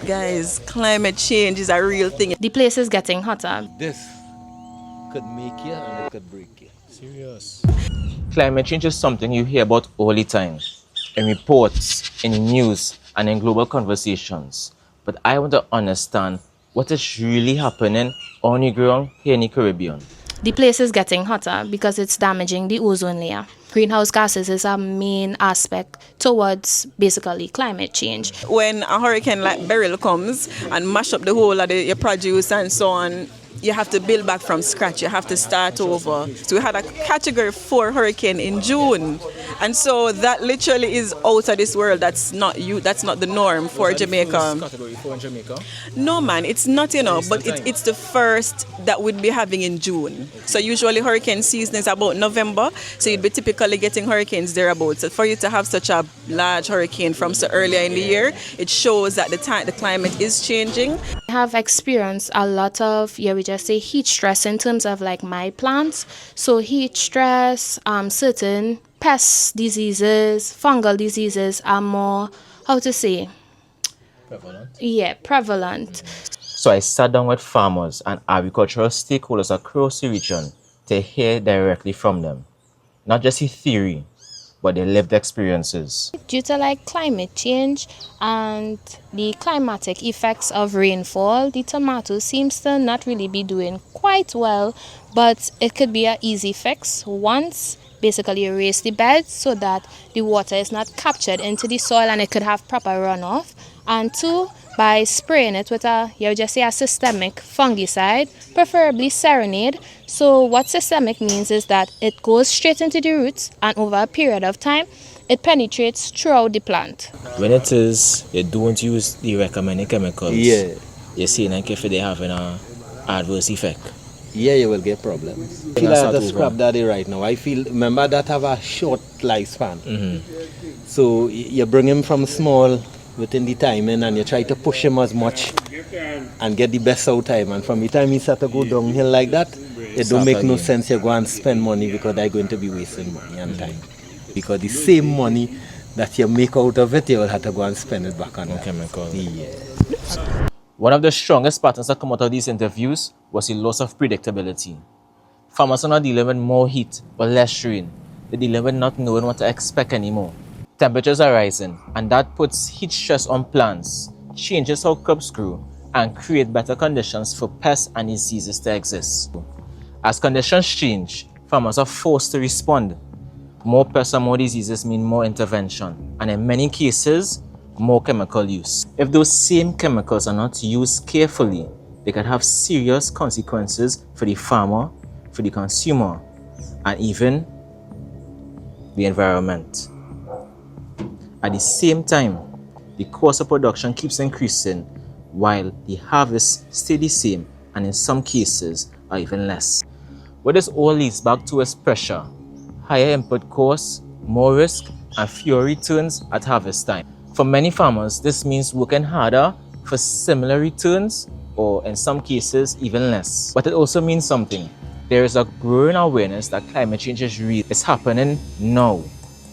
Guys, climate change is a real thing. The place is getting hotter. This could make you and it could break you. Serious. Climate change is something you hear about all the time, in reports, in the news, and in global conversations. But I want to understand what is really happening on the ground here in the Caribbean. The place is getting hotter because it's damaging the ozone layer. Greenhouse gases is a main aspect towards basically climate change. When a hurricane like Beryl comes and mash up the whole of your produce and so on, you have to build back from scratch. You have to start over. So we had a category 4 hurricane in June. And so that literally is out of this world. That's not the norm for Jamaica. Category 4 in Jamaica? No man, it's not, but it's the first that we'd be having in June. So usually hurricane season is about November. So you'd be typically getting hurricanes thereabouts. So for you to have such a large hurricane from so earlier in the year, it shows that the climate is changing. I have experienced a lot of, we just say heat stress in terms of like my plants. So heat stress, certain pest diseases, fungal diseases are more, Prevalent. Yeah, prevalent. So I sat down with farmers and agricultural stakeholders across the region to hear directly from them. Not just the theory, but their lived experiences. Due to like climate change and the climatic effects of rainfall, the tomato seems to not really be doing quite well, but it could be an easy fix once basically you raise the bed so that the water is not captured into the soil and it could have proper runoff. And 2, by spraying it with a systemic fungicide, preferably Serenade. So what systemic means is that it goes straight into the roots and over a period of time, it penetrates throughout the plant. When it is, you don't use the recommended chemicals. Yeah. You see, like if they have an adverse effect. Yeah, you will get problems. I feel like a scrap daddy right now. Remember that have a short lifespan. So you bring him from small within the timing and you try to push him as much and get the best out of him. And from the time he start to go downhill like that, it don't make no sense you go and spend money because they're going to be wasting money and time. Because the same money that you make out of it, you will have to go and spend it back on chemical. Yeah. One of the strongest patterns that come out of these interviews was the loss of predictability. Farmers are not dealing with more heat but less rain. They're dealing with not knowing what to expect anymore. Temperatures are rising, and that puts heat stress on plants, changes how crops grow, and create better conditions for pests and diseases to exist. As conditions change, farmers are forced to respond. More pests and more diseases mean more intervention, and in many cases, more chemical use. If those same chemicals are not used carefully, they can have serious consequences for the farmer, for the consumer, and even the environment. At the same time, the cost of production keeps increasing while the harvest stays the same and in some cases are even less. What this all leads back to is pressure, higher input costs, more risk, and fewer returns at harvest time. For many farmers, this means working harder for similar returns or in some cases even less. But it also means something. There is a growing awareness that climate change is real. It's happening now.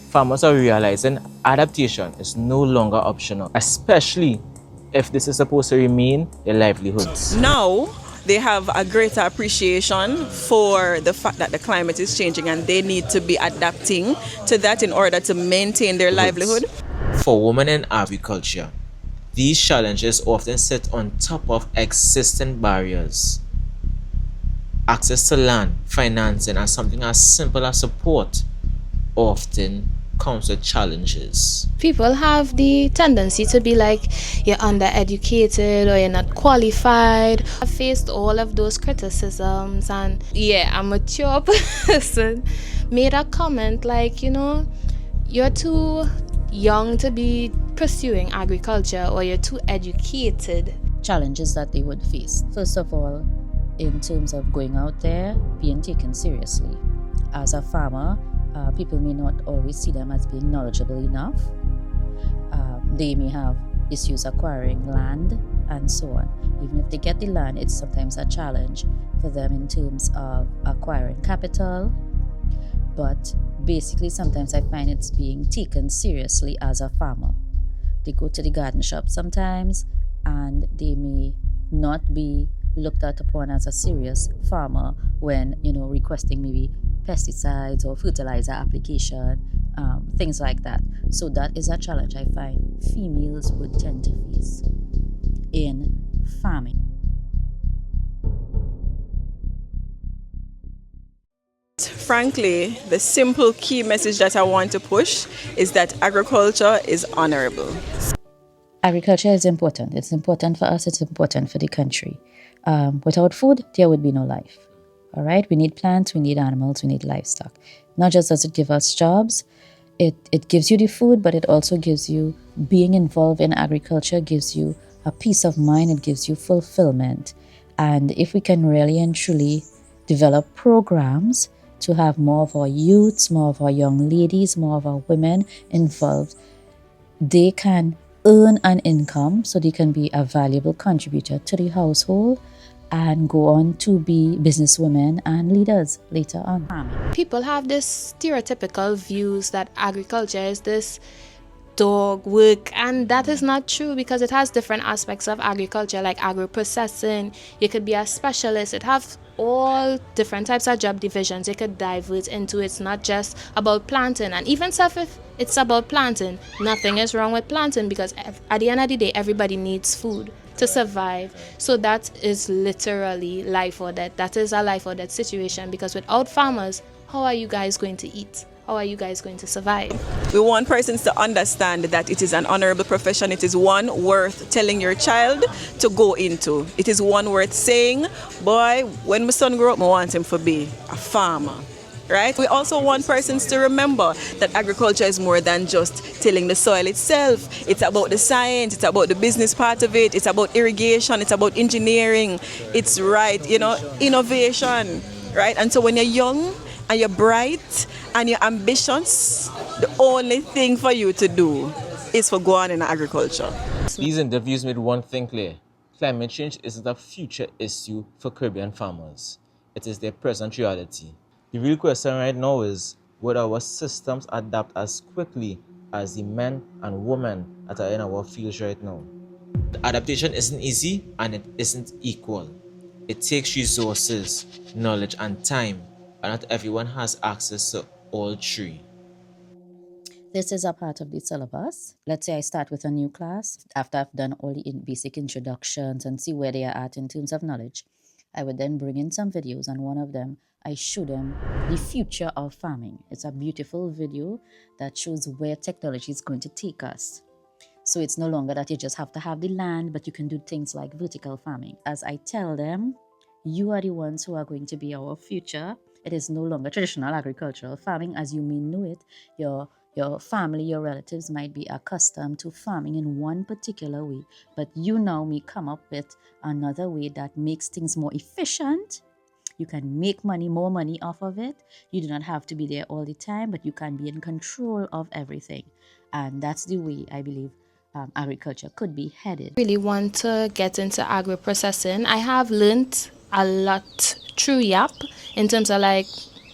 Farmers are realizing adaptation is no longer optional, especially if this is supposed to remain their livelihoods. Now, they have a greater appreciation for the fact that the climate is changing and they need to be adapting to that in order to maintain their livelihood. For women in agriculture, these challenges often sit on top of existing barriers. Access to land, financing, and something as simple as support often comes with challenges. People have the tendency to be like, you're undereducated or you're not qualified. I've faced all of those criticisms, and a mature person made a comment like, you're too young to be pursuing agriculture or you're too educated. Challenges that they would face. First of all, in terms of going out there, being taken seriously. As a farmer, people may not always see them as being knowledgeable enough. They may have issues acquiring land and so on. Even if they get the land, it's sometimes a challenge for them in terms of acquiring capital. But basically, sometimes I find it's being taken seriously as a farmer. They go to the garden shop sometimes and they may not be looked at upon as a serious farmer when requesting maybe pesticides or fertilizer application, things like that. So that is a challenge I find females would tend to face in farming. Frankly, the simple key message that I want to push is that agriculture is honorable. Agriculture is important. It's important for us. It's important for the country. Without food, there would be no life. All right? We need plants, we need animals, we need livestock. Not just does it give us jobs, it gives you the food, but it also gives you, being involved in agriculture gives you a peace of mind, it gives you fulfillment. And if we can really and truly develop programs to have more of our youths, more of our young ladies, more of our women involved, they can earn an income so they can be a valuable contributor to the household and go on to be businesswomen and leaders later on. People have this stereotypical views that agriculture is this dog work, and that is not true, because it has different aspects of agriculture, like agro-processing. You could be a specialist. It have all different types of job divisions you could divert into. It's not just about planting, and even if it's about planting, nothing is wrong with planting, because at the end of the day, everybody needs food to survive. So that is literally life or death. That is a life or death situation, because without farmers, how are you guys going to eat? How are you guys going to survive? We want persons to understand that it is an honorable profession. It is one worth telling your child to go into. It is one worth saying, boy, when my son grow up, I want him to be a farmer. Right? We also want persons to remember that agriculture is more than just tilling the soil itself. It's about the science, it's about the business part of it, it's about irrigation, it's about engineering, it's innovation, right? And so when you're young and you're bright and you're ambitious, the only thing for you to do is for go on in agriculture. These interviews made one thing clear: climate change isn't a future issue for Caribbean farmers. It is their present reality. The real question right now is, would our systems adapt as quickly as the men and women that are in our fields right now? The adaptation isn't easy and it isn't equal. It takes resources, knowledge and time, and not everyone has access to all three. This is a part of the syllabus. Let's say I start with a new class. After I've done all the basic introductions and see where they are at in terms of knowledge, I would then bring in some videos, and one of them, I show them the future of farming. It's a beautiful video that shows where technology is going to take us. So it's no longer that you just have to have the land, but you can do things like vertical farming. As I tell them, you are the ones who are going to be our future. It is no longer traditional agricultural farming as you may know it. Your family, your relatives might be accustomed to farming in one particular way, but you now may come up with another way that makes things more efficient. You can make more money off of it. You do not have to be there all the time, but you can be in control of everything. And that's the way I believe agriculture could be headed. Really want to get into agro-processing. I have learned a lot through YAP in terms of like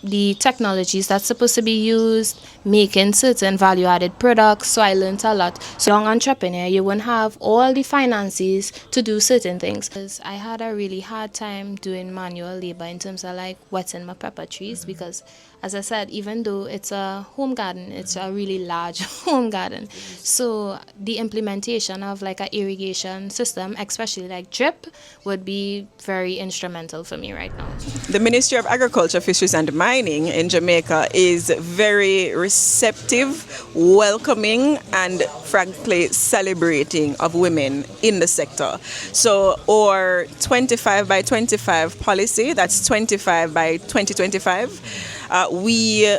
the technologies that's supposed to be used, making certain value-added products. So I learned a lot. So young entrepreneur, you won't have all the finances to do certain things. Because I had a really hard time doing manual labor in terms of like wetting my pepper trees, because as I said, even though it's a home garden, it's a really large home garden. So the implementation of like an irrigation system, especially like drip, would be very instrumental for me right now. The Ministry of Agriculture, Fisheries and Mining in Jamaica is very receptive, welcoming, and frankly celebrating of women in the sector. So our 25 by 25 policy, that's 25 by 2025, we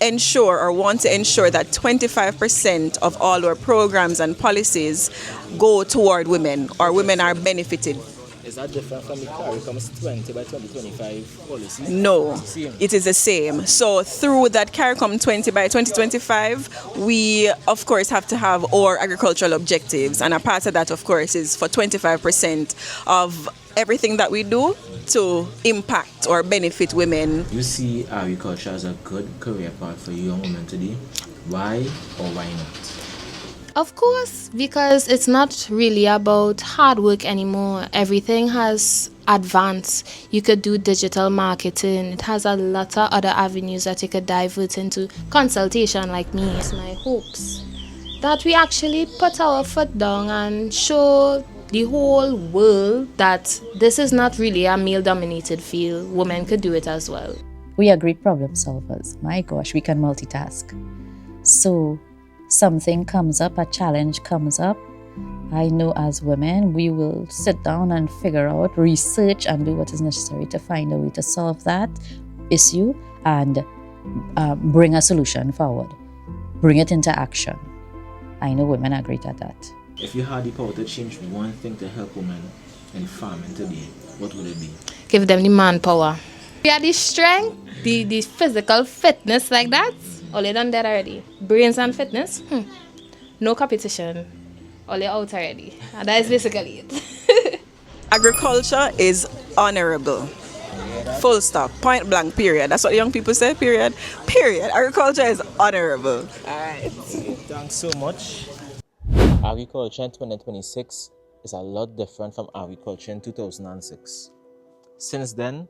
ensure or want to ensure that 25% of all our programs and policies go toward women, or women are benefited. Is that different from the CARICOM's 20 by 2025 policy? No, it is the same. So through that CARICOM 20 by 2025, we of course have to have our agricultural objectives, and a part of that of course is for 25% of everything that we do to impact or benefit women. You see agriculture as a good career path for young women today. Why or why not? Of course, because it's not really about hard work anymore. Everything has advanced. You could do digital marketing. It has a lot of other avenues that you could divert into. Consultation like me. It's my hopes that we actually put our foot down and show the whole world that this is not really a male dominated field. Women could do it as well. We are great problem solvers. My gosh, we can multitask. So something comes up, a challenge comes up. I know as women, we will sit down and figure out, research, and do what is necessary to find a way to solve that issue and bring a solution forward, bring it into action. I know women are great at that. If you had the power to change one thing to help women in farming today, what would it be? Give them the manpower. We have the strength, the physical fitness like that. All they done that already. Brains and fitness, no competition. All they out already. And that is basically it. Agriculture is honorable. Full stop. Point blank, period. That's what young people say, period. Period. Agriculture is honorable. Alright. Thanks so much. Agriculture in 2026 is a lot different from agriculture in 2006. Since then,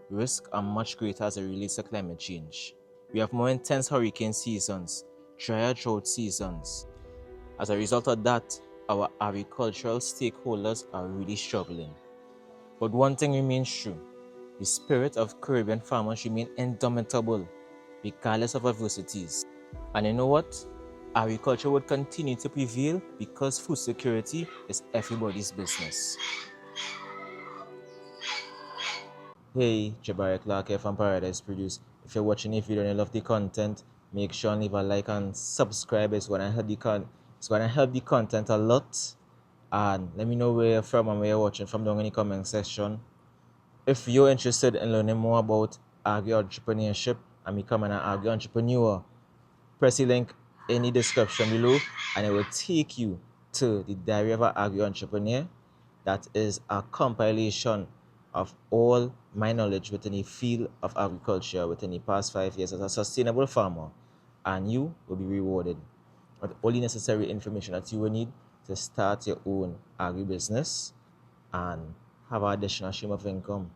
risks are much greater as it relates to climate change. We have more intense hurricane seasons, drier drought seasons. As a result of that, our agricultural stakeholders are really struggling. But one thing remains true. The spirit of Caribbean farmers remains indomitable, regardless of adversities. And you know what? Agriculture would continue to prevail because food security is everybody's business. Hey, Jabari Clark here from Paradise Produce. If you're watching this video and you love the content, make sure and leave a like and subscribe. It's gonna help the content a lot. And let me know where you're from and where you're watching from down in the comment section. If you're interested in learning more about agri-entrepreneurship and becoming an agri-entrepreneur, press the link in the description below and it will take you to the Diary of an Agri-Entrepreneur. That is a compilation of all my knowledge within the field of agriculture within the past 5 years as a sustainable farmer, and you will be rewarded with all the necessary information that you will need to start your own agri-business and have an additional stream of income.